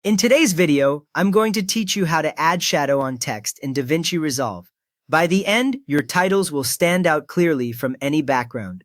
In today's video, I'm going to teach you how to add shadow on text in DaVinci Resolve. By the end, your titles will stand out clearly from any background.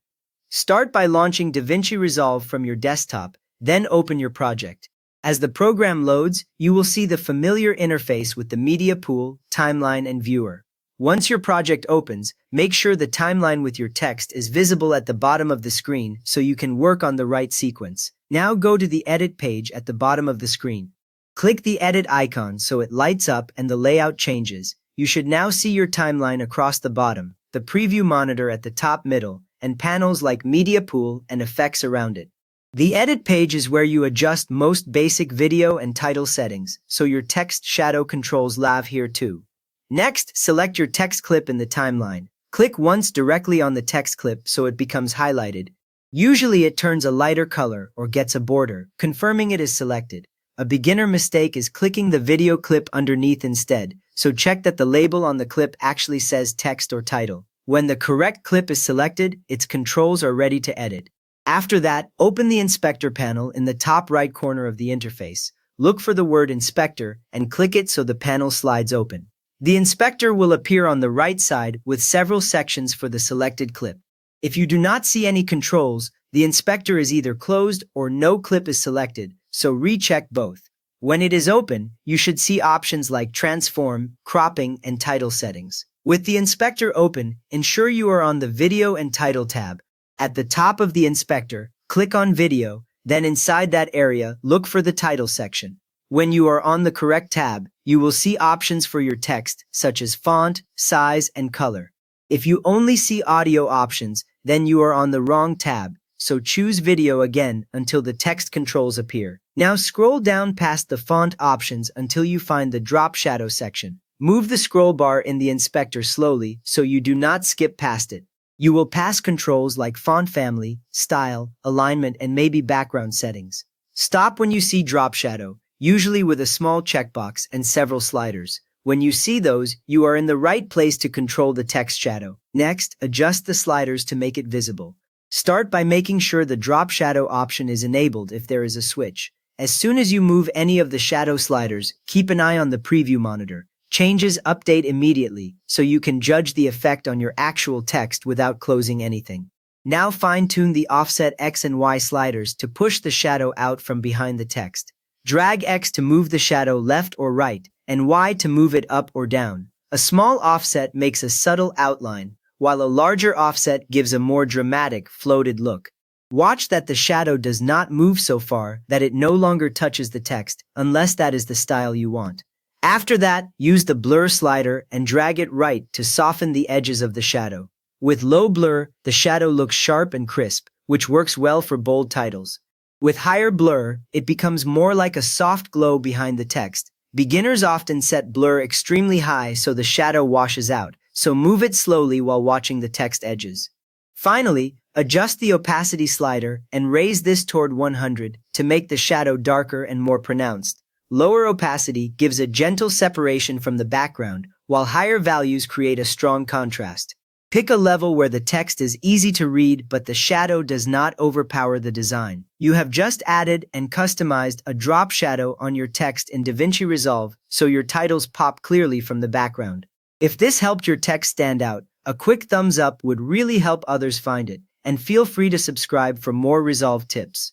Start by launching DaVinci Resolve from your desktop, then open your project. As the program loads, you will see the familiar interface with the media pool, timeline, and viewer. Once your project opens, make sure the timeline with your text is visible at the bottom of the screen so you can work on the right sequence. Now go to the Edit page at the bottom of the screen. Click the Edit icon so it lights up and the layout changes. You should now see your timeline across the bottom, the preview monitor at the top middle, and panels like Media Pool and effects around it. The Edit page is where you adjust most basic video and title settings, so your text shadow controls live here too. Next, select your text clip in the timeline. Click once directly on the text clip so it becomes highlighted. Usually it turns a lighter color or gets a border, confirming it is selected. A beginner mistake is clicking the video clip underneath instead, so check that the label on the clip actually says text or title. When the correct clip is selected, its controls are ready to edit. After that, open the Inspector panel in the top right corner of the interface. Look for the word Inspector and click it so the panel slides open. The inspector will appear on the right side with several sections for the selected clip. If you do not see any controls, the inspector is either closed or no clip is selected, so recheck both. When it is open, you should see options like transform, cropping, and title settings. With the inspector open, ensure you are on the Video and Title tab. At the top of the inspector, click on Video, then inside that area, look for the Title section. When you are on the correct tab, you will see options for your text, such as font, size, and color. If you only see audio options, then you are on the wrong tab, so choose video again until the text controls appear. Now scroll down past the font options until you find the drop shadow section. Move the scroll bar in the inspector slowly so you do not skip past it. You will pass controls like font family, style, alignment, and maybe background settings. Stop when you see drop shadow, usually with a small checkbox and several sliders. When you see those, you are in the right place to control the text shadow. Next, adjust the sliders to make it visible. Start by making sure the drop shadow option is enabled if there is a switch. As soon as you move any of the shadow sliders, keep an eye on the preview monitor. Changes update immediately, so you can judge the effect on your actual text without closing anything. Now fine-tune the offset X and Y sliders to push the shadow out from behind the text. Drag X to move the shadow left or right, and Y to move it up or down. A small offset makes a subtle outline, while a larger offset gives a more dramatic, floated look. Watch that the shadow does not move so far that it no longer touches the text, unless that is the style you want. After that, use the blur slider and drag it right to soften the edges of the shadow. With low blur, the shadow looks sharp and crisp, which works well for bold titles. With higher blur, it becomes more like a soft glow behind the text. Beginners often set blur extremely high so the shadow washes out, so move it slowly while watching the text edges. Finally, adjust the opacity slider and raise this toward 100 to make the shadow darker and more pronounced. Lower opacity gives a gentle separation from the background, while higher values create a strong contrast. Pick a level where the text is easy to read but the shadow does not overpower the design. You have just added and customized a drop shadow on your text in DaVinci Resolve so your titles pop clearly from the background. If this helped your text stand out, a quick thumbs up would really help others find it, and feel free to subscribe for more Resolve tips.